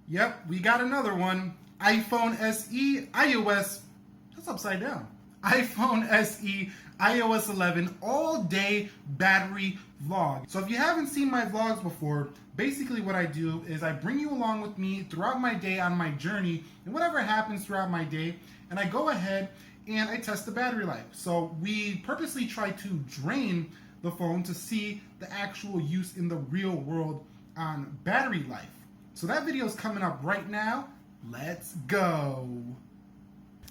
Yep, we got another one. iPhone SE, iOS, that's upside down. iPhone SE, iOS 11, all-day battery vlog. So if you haven't seen my vlogs before, basically what I do is I bring you along with me throughout my day on my journey and whatever happens throughout my day, and I go ahead and I test the battery life. So we purposely try to drain the phone to see the actual use in the real world on battery life. So that video is coming up right now. Let's go.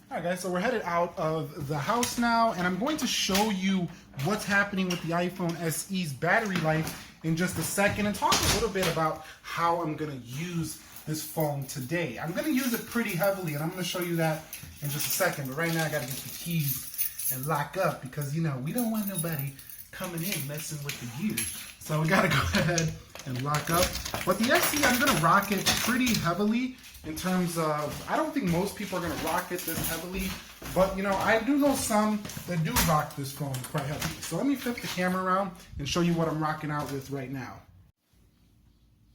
Alright guys, so we're headed out of the house now, and I'm going to show you what's happening with the iPhone SE's battery life in just a second and talk a little bit about how I'm going to use this phone today. I'm going to use it pretty heavily, and I'm going to show you that in just a second, but right now I got to get the keys and lock up because, you know, we don't want nobody coming in messing with the gears. So we got to go ahead and lock up. But the SE, I'm going to rock it pretty heavily in terms of, I don't think most people are going to rock it this heavily, but you know, I do know some that do rock this phone quite heavily. So let me flip the camera around and show you what I'm rocking out with right now.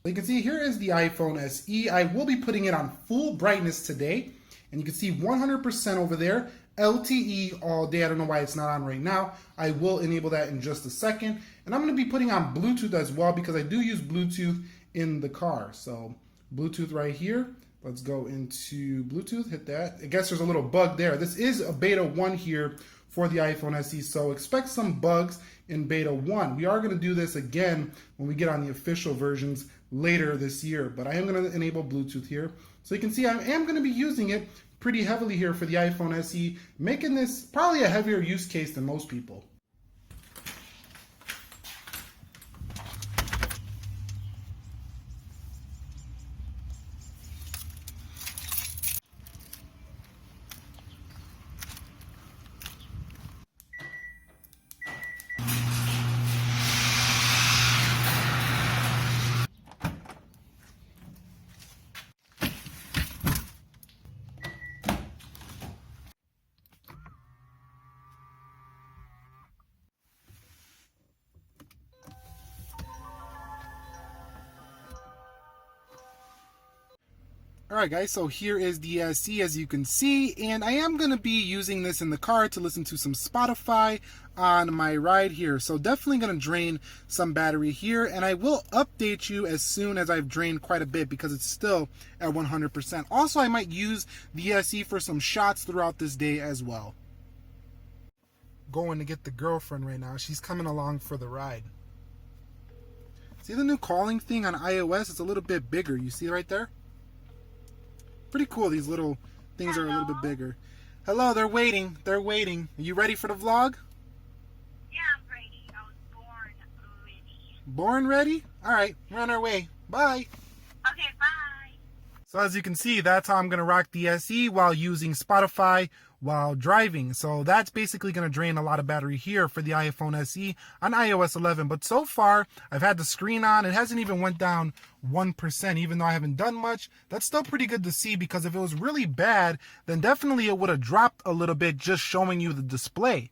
You can see here is the iPhone SE. I will be putting it on full brightness today, and you can see 100% over there. LTE all day. I don't know why it's not on right now. I will enable that in just a second. And I'm going to be putting on Bluetooth as well because I do use Bluetooth in the car. So Bluetooth right here. Let's go into Bluetooth, hit that. I guess there's a little bug there. This is a beta 1 here for the iPhone SE, so expect some bugs in beta 1. We are going to do this again when we get on the official versions later this year, but I am going to enable Bluetooth here. So you can see I am going to be using it pretty heavily here for the iPhone SE, making this probably a heavier use case than most people. Alright guys, so here is the SE as you can see, and I am going to be using this in the car to listen to some Spotify on my ride here. So definitely going to drain some battery here, and I will update you as soon as I've drained quite a bit because it's still at 100%. Also, I might use the SE for some shots throughout this day as well. Going to get the girlfriend right now. She's coming along for the ride. See the new calling thing on iOS? It's a little bit bigger. You see right there? Pretty cool. These little things are a little bit bigger. Hello, they're waiting. They're waiting. Are you ready for the vlog? Yeah, I'm ready. I was born ready. Born ready? All right, we're on our way. Bye. Okay, bye. So as you can see, that's how I'm going to rock the SE while using Spotify while driving. So that's basically going to drain a lot of battery here for the iPhone SE on iOS 11. But so far, I've had the screen on. It hasn't even went down 1%, even though I haven't done much. That's still pretty good to see because if it was really bad, then definitely it would have dropped a little bit just showing you the display.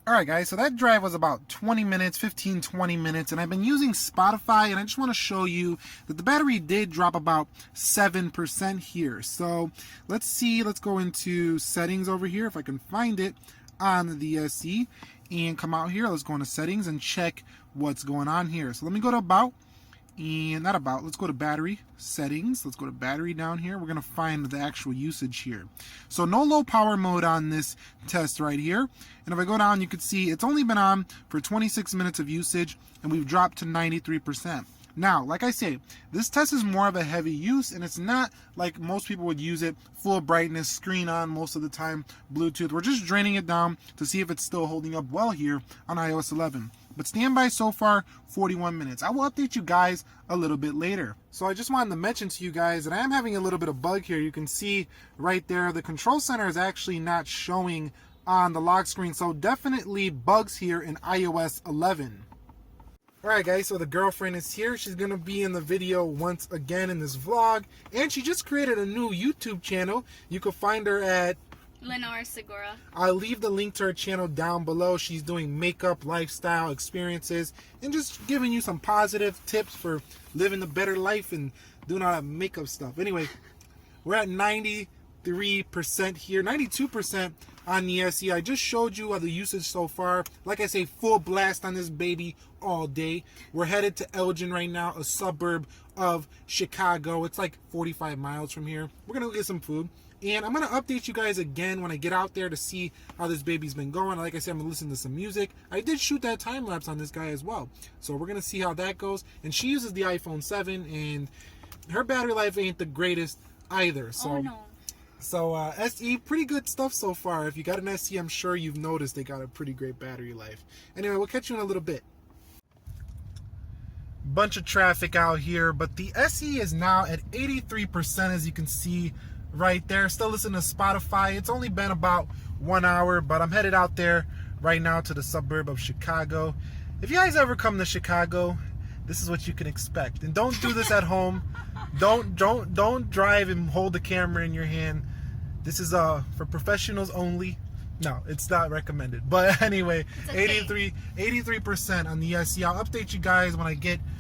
Alright guys, so that drive was about 20 minutes, 20 minutes, and I've been using Spotify, and I just want to show you that the battery did drop about 7% here. So let's see, let's go into settings over here, if I can find it on the SE, and come out here, let's go into settings and check what's going on here. So let me go to about, and not about, let's go to battery settings, let's go to battery down here. We're going to find the actual usage here. So no low power mode on this test right here, and if I go down you can see it's only been on for 26 minutes of usage and we've dropped to 93%. Now, like I say, this test is more of a heavy use, and it's not like most people would use it full brightness, screen on most of the time, Bluetooth. We're just draining it down to see if it's still holding up well here on iOS 11. But standby so far, 41 minutes. I will update you guys a little bit later. So I just wanted to mention to you guys that I am having a little bit of bug here. You can see right there, the control center is actually not showing on the lock screen. So definitely bugs here in iOS 11. Alright guys, so the girlfriend is here. She's going to be in the video once again in this vlog. And she just created a new YouTube channel. You can find her at Lenore Segura. I'll leave the link to her channel down below. She's doing makeup, lifestyle, experiences, and just giving you some positive tips for living a better life in doing all that makeup stuff. Anyway, we're at 93% here, 92% on the SE. I just showed you the usage so far. Like I say, full blast on this baby all day. We're headed to Elgin right now, a suburb of Chicago. It's like 45 miles from here. We're gonna go get some food. And I'm going to update you guys again when I get out there to see how this baby's been going. Like I said, I'm going to listen to some music. I did shoot that time lapse on this guy as well. So we're going to see how that goes. And she uses the iPhone 7, and her battery life ain't the greatest either. So, Oh, no. So SE, pretty good stuff so far. If you got an SE, I'm sure you've noticed they got a pretty great battery life. Anyway, we'll catch you in a little bit. Bunch of traffic out here, but the SE is now at 83%, as you can see right there. Still listening to Spotify. It's only been about 1 hour, but I'm headed out there right now to the suburb of Chicago. If you guys ever come to Chicago, this is what you can expect. And don't do this at home. Don't drive and hold the camera in your hand. This is for professionals only. No, it's not recommended. But anyway, okay. 83% on the SE. I'll update you guys when I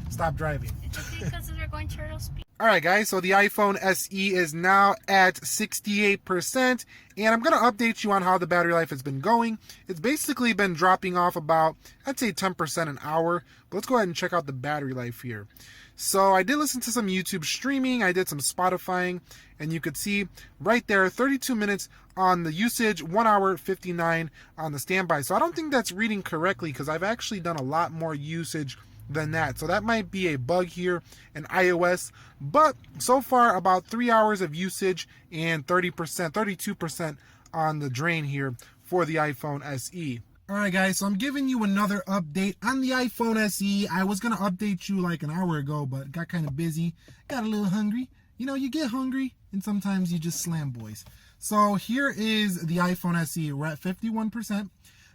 stop driving. It's okay because we're going turtle speed. Alright guys, so the iPhone SE is now at 68%, and I'm going to update you on how the battery life has been going. It's basically been dropping off about, I'd say 10% an hour, but let's go ahead and check out the battery life here. So I did listen to some YouTube streaming, I did some Spotifying, and you could see right there 32 minutes on the usage, 1 hour 59 on the standby. So I don't think that's reading correctly because I've actually done a lot more usage than that. So that might be a bug here in iOS, but so far about 3 hours of usage and 32% on the drain here for the iPhone SE. Alright guys, so I'm giving you another update on the iPhone SE. I was going to update you like an hour ago, but got kind of busy, got a little hungry. You know, you get hungry and sometimes you just slam boys. So here is the iPhone SE. We're at 51%.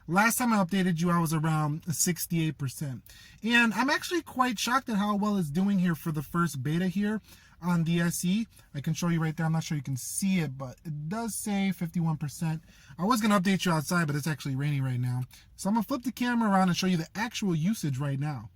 Last time I updated you, I was around 68%. And I'm actually quite shocked at how well it's doing here for the first beta here on the SE. I can show you right there. I'm not sure you can see it, but it does say 51%. I was going to update you outside, but it's actually raining right now. So I'm going to flip the camera around and show you the actual usage right now.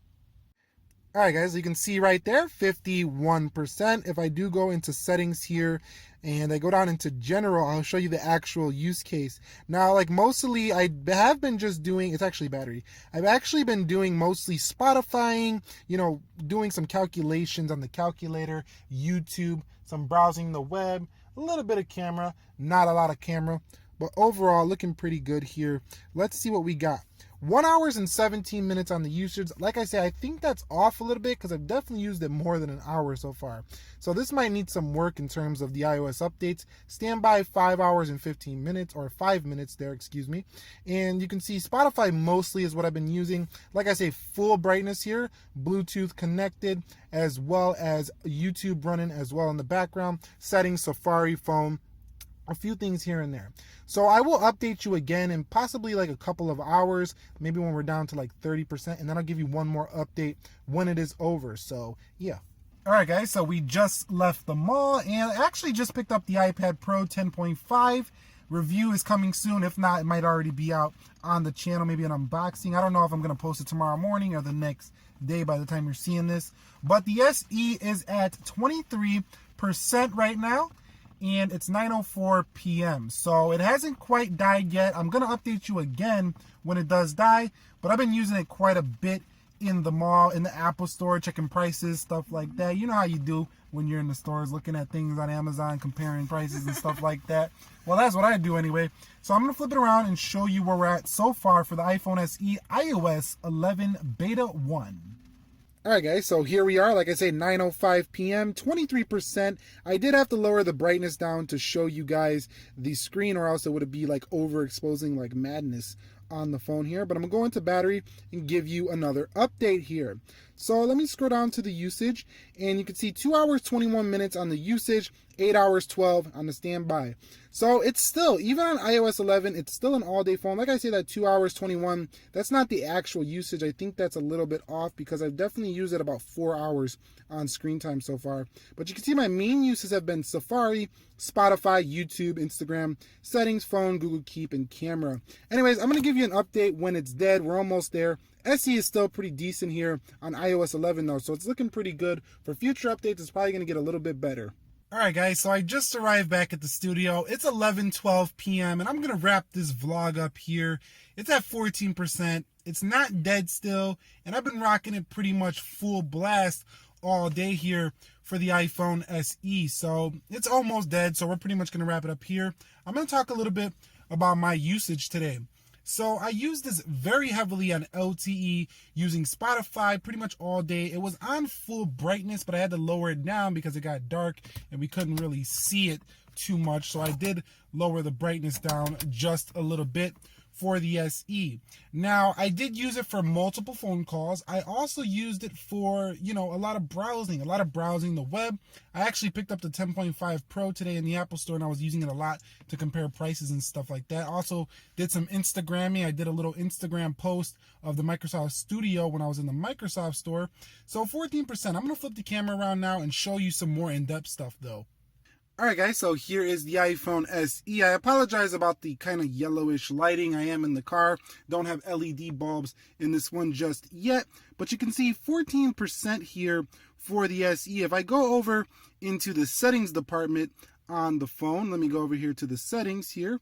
Alright guys, you can see right there, 51%. If I do go into settings here and I go down into general, I'll show you the actual use case. Now, like mostly I have been just doing, it's actually battery. I've actually been doing mostly Spotifying, you know, doing some calculations on the calculator, YouTube, some browsing the web, a little bit of camera, not a lot of camera, but overall looking pretty good here. Let's see what we got. 1 hour and 17 minutes on the usage. Like I say, I think that's off a little bit because I've definitely used it more than an hour so far. So this might need some work in terms of the iOS updates. Standby 5 hours and 15 minutes, or 5 minutes there, excuse me. And you can see Spotify mostly is what I've been using. Like I say, full brightness here, Bluetooth connected, as well as YouTube running as well in the background. Settings, Safari, phone, a few things here and there. So I will update you again in possibly like a couple of hours, maybe when we're down to like 30%, and then I'll give you one more update when it is over. So yeah. Alright guys, so we just left the mall and I actually just picked up the iPad Pro 10.5. Review is coming soon. If not, it might already be out on the channel, maybe an unboxing. I don't know if I'm going to post it tomorrow morning or the next day by the time you're seeing this. But the SE is at 23% right now. And it's 9:04 p.m. So it hasn't quite died yet. I'm going to update you again when it does die. But I've been using it quite a bit in the mall, in the Apple store, checking prices, stuff like that. You know how you do when you're in the stores looking at things on Amazon, comparing prices and stuff like that. Well, that's what I do anyway. So I'm going to flip it around and show you where we're at so far for the iPhone SE iOS 11 Beta 1. Alright guys, so here we are, like I say, 9:05 p.m., 23%. I did have to lower the brightness down to show you guys the screen, or else it would be like overexposing like madness on the phone here. But I'm going to go into battery and give you another update here. So let me scroll down to the usage, and you can see 2 hours 21 minutes on the usage, 8 hours 12 on the standby. So it's still, even on iOS 11, it's still an all-day phone. Like I say, that 2 hours 21, that's not the actual usage. I think that's a little bit off because I've definitely used it about 4 hours on screen time so far. But you can see my main uses have been Safari, Spotify, YouTube, Instagram, settings, phone, Google Keep, and camera. Anyways, I'm going to give you an update when it's dead. We're almost there. SE is still pretty decent here on iOS 11 though, so it's looking pretty good. For future updates, it's probably going to get a little bit better. Alright guys, so I just arrived back at the studio. It's 11:12 p.m. and I'm going to wrap this vlog up here. It's at 14%. It's not dead still, and I've been rocking it pretty much full blast all day here for the iPhone SE. So it's almost dead, so we're pretty much going to wrap it up here. I'm going to talk a little bit about my usage today. So I used this very heavily on LTE using Spotify pretty much all day. It was on full brightness, but I had to lower it down because it got dark and we couldn't really see it too much. So I did lower the brightness down just a little bit for the SE. Now, I did use it for multiple phone calls. I also used it for, a lot of browsing the web. I actually picked up the 10.5 Pro today in the Apple Store, and I was using it a lot to compare prices and stuff like that. Also did some Instagramming. I did a little Instagram post of the Microsoft Studio when I was in the Microsoft Store. So 14%. I'm going to flip the camera around now and show you some more in-depth stuff, though. Alright guys, so here is the iPhone SE. I apologize about the kind of yellowish lighting. I am in the car. Don't have LED bulbs in this one just yet. But you can see 14% here for the SE. If I go over into the settings department on the phone, let me go over here to the settings here.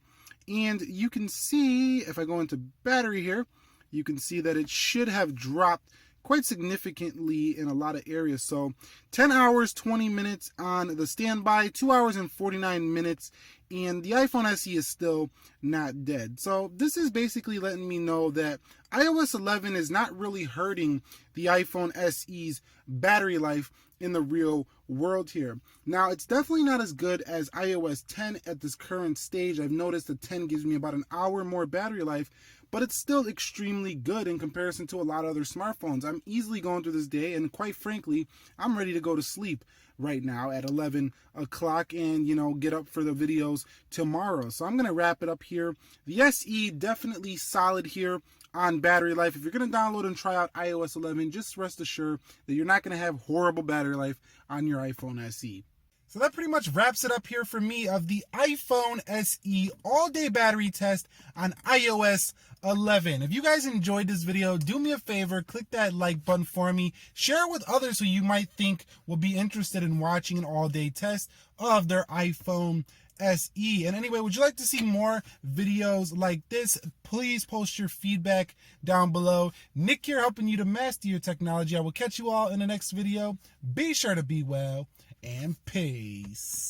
And you can see, if I go into battery here, you can see that it should have dropped quite significantly in a lot of areas. So 10 hours, 20 minutes on the standby, 2 hours and 49 minutes, and the iPhone SE is still not dead. So this is basically letting me know that iOS 11 is not really hurting the iPhone SE's battery life in the real world here. Now, it's definitely not as good as iOS 10 at this current stage. I've noticed that 10 gives me about an hour more battery life, but it's still extremely good in comparison to a lot of other smartphones. I'm easily going through this day, and quite frankly, I'm ready to go to sleep right now at 11 o'clock and, get up for the videos tomorrow. So I'm going to wrap it up here. The SE, definitely solid here on battery life. If you're going to download and try out iOS 11, just rest assured that you're not going to have horrible battery life on your iPhone SE. So that pretty much wraps it up here for me of the iPhone SE all-day battery test on iOS 11. If you guys enjoyed this video, do me a favor, click that like button for me. Share it with others who you might think will be interested in watching an all-day test of their iPhone SE. And anyway, would you like to see more videos like this? Please post your feedback down below. Nick here, helping you to master your technology. I will catch you all in the next video. Be sure to be well, and peace.